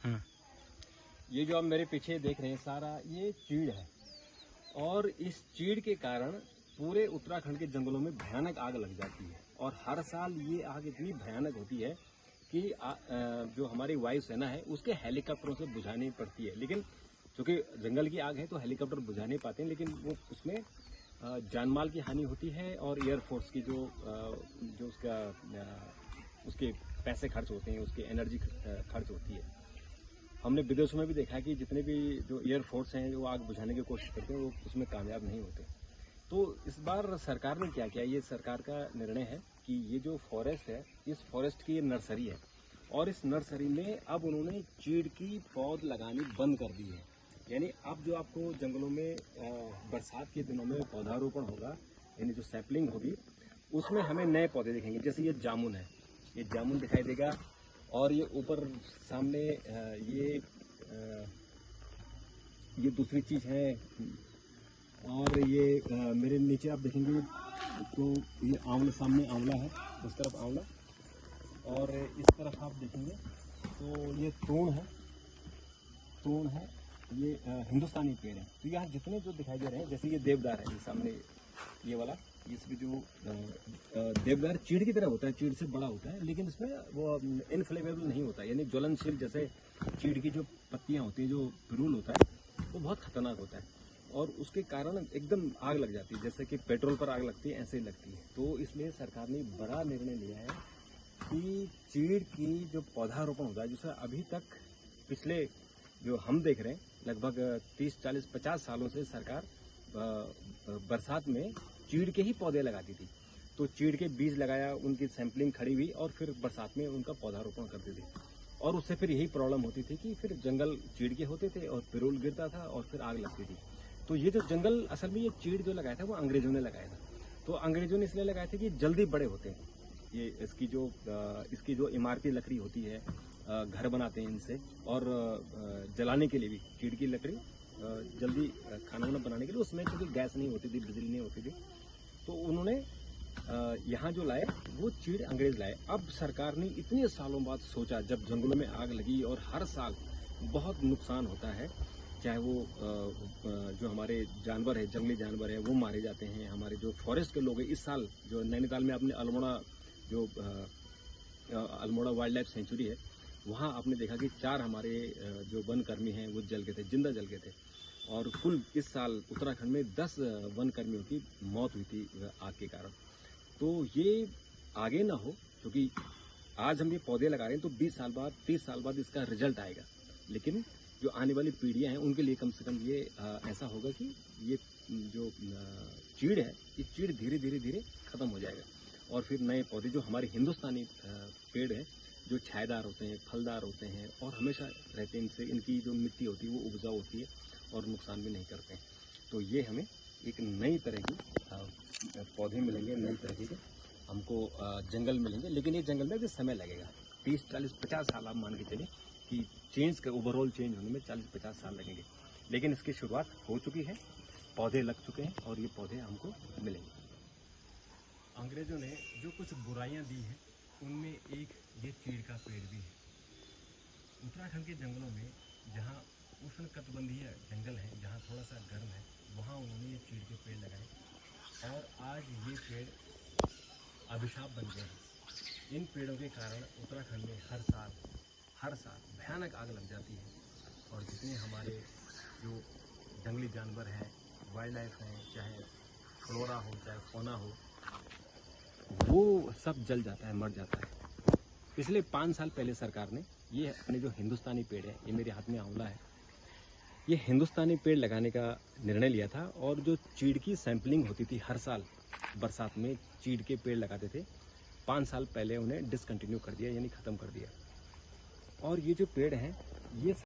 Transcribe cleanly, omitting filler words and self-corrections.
ये जो आप मेरे पीछे देख रहे हैं सारा ये चीड़ है और इस चीड़ के कारण पूरे उत्तराखंड के जंगलों में भयानक आग लग जाती है और हर साल ये आग इतनी भयानक होती है कि जो हमारी वायुसेना है उसके हेलीकॉप्टरों से बुझानी पड़ती है। लेकिन चूंकि जंगल की आग है तो हेलीकॉप्टर बुझा नहीं पाते हैं, लेकिन वो उसमें जानमाल की हानि होती है और एयरफोर्स की जो उसके पैसे खर्च होते हैं, उसकी एनर्जी खर्च होती है। हमने विदेशों में भी देखा है कि जितने भी जो एयरफोर्स हैं जो आग बुझाने की कोशिश करते हैं वो उसमें कामयाब नहीं होते। तो इस बार सरकार ने क्या किया, ये सरकार का निर्णय है कि ये जो फॉरेस्ट है इस फॉरेस्ट की नर्सरी है और इस नर्सरी में अब उन्होंने चीड़ की पौध लगानी बंद कर दी है। यानी अब जो आपको जंगलों में बरसात के दिनों में पौधारोपण होगा, यानी जो सैपलिंग होगी उसमें हमें नए पौधे दिखेंगे। जैसे ये जामुन है, ये जामुन दिखाई देगा और ये ऊपर सामने ये दूसरी चीज़ है और ये मेरे नीचे आप देखेंगे तो ये आंवला, सामने आंवला है, उस तरफ आंवला और इस तरफ आप देखेंगे तो ये तूण है, ये हिंदुस्तानी पेड़ है। तो यहाँ जितने जो दिखाई दे रहे हैं, जैसे ये देवदार है, ये सामने ये वाला, इसमें जो देवदार चीड़ की तरह होता है, चीड़ से बड़ा होता है, लेकिन इसमें वो इनफ्लेमेबल नहीं होता, यानी ज्वलनशील। जैसे चीड़ की जो पत्तियाँ होती हैं, जो पिरूल होता है वो बहुत खतरनाक होता है और उसके कारण एकदम आग लग जाती है, जैसे कि पेट्रोल पर आग लगती है ऐसे ही लगती है। तो इसलिए सरकार ने बड़ा निर्णय लिया है कि चीड़ की जो पौधारोपण होता है, जिससे अभी तक पिछले जो हम देख रहे हैं लगभग 30, 40, 50 सालों से सरकार बरसात में चीड़ के ही पौधे लगाती थी। तो चीड़ के बीज लगाया, उनकी सैंपलिंग खड़ी हुई और फिर बरसात में उनका पौधारोपण करते थे और उससे फिर यही प्रॉब्लम होती थी कि फिर जंगल चीड़ के होते थे और पिरूल गिरता था और फिर आग लगती थी। तो ये जो जंगल, असल में ये चीड़ जो लगाया था वो अंग्रेजों ने लगाया था। तो अंग्रेजों ने इसलिए लगाए थे कि जल्दी बड़े होते हैं ये, इसकी जो इमारती लकड़ी होती है, घर बनाते हैं इनसे और जलाने के लिए भी चीड़ की लकड़ी जल्दी खाना वाना बनाने के लिए, उसमें क्योंकि गैस नहीं होती थी, बिजली नहीं होती थी, तो उन्होंने यहाँ जो लाए वो चीड़ अंग्रेज लाए। अब सरकार ने इतने सालों बाद सोचा, जब जंगलों में आग लगी और हर साल बहुत नुकसान होता है, चाहे वो जो हमारे जानवर है, जंगली जानवर है वो मारे जाते हैं, हमारे जो फॉरेस्ट के लोग हैं। इस साल जो नैनीताल में आपने अल्मोड़ा वाइल्ड लाइफ सेंचुरी है, वहाँ आपने देखा कि 4 हमारे जो वन कर्मी हैं वो जल गए थे, जिंदा जल गए थे। और कुल इस साल उत्तराखंड में 10 वन कर्मियों की मौत हुई थी आग के कारण। तो ये आगे ना हो, क्योंकि आज हम ये पौधे लगा रहे हैं तो 20 साल बाद, 30 साल बाद इसका रिजल्ट आएगा, लेकिन जो आने वाली पीढ़ियां हैं उनके लिए कम से कम ये ऐसा होगा कि ये जो चीड़ है, ये चीड़ धीरे धीरे खत्म हो जाएगा और फिर नए पौधे, जो हमारे हिंदुस्तानी पेड़ हैं, जो छायेदार होते हैं, फलदार होते हैं और हमेशा रहते हैं, इनसे इनकी जो मिट्टी होती है वो उपजाऊ होती है और नुकसान भी नहीं करते हैं। तो ये हमें एक नई तरह की पौधे मिलेंगे, नई तरह के हमको जंगल मिलेंगे, लेकिन ये जंगल में भी समय लगेगा। 30, 40, 50 साल आप मान के चलिए कि ओवरऑल चेंज होने में 40-50 साल लगेंगे, लेकिन इसकी शुरुआत हो चुकी है, पौधे लग चुके हैं और ये पौधे हमको मिलेंगे। अंग्रेजों ने जो कुछ बुराइयां दी हैं उनमें एक ये चीड़ का पेड़ भी है। उत्तराखंड के जंगलों में जहाँ उष्णकटिबंधीय जंगल है, जहाँ थोड़ा सा गर्म है, वहाँ उन्होंने ये चीड़ के पेड़ लगाए और आज ये पेड़ अभिशाप बन गए हैं। इन पेड़ों के कारण उत्तराखंड में हर साल भयानक आग लग जाती है और जितने हमारे जो जंगली जानवर हैं, वाइल्ड लाइफ हैं, चाहे फ्लोरा हो चाहे फौना हो, वो सब जल जाता है, मर जाता है। पिछले 5 साल पहले सरकार ने ये अपने जो हिंदुस्तानी पेड़ है, ये मेरे हाथ में आंवला है, ये हिंदुस्तानी पेड़ लगाने का निर्णय लिया था और जो चीड़ की सैंपलिंग होती थी हर साल बरसात में चीड़ के पेड़ लगाते थे, 5 साल पहले उन्हें डिसकंटिन्यू कर दिया, यानी ख़त्म कर दिया। और ये जो पेड़ हैं ये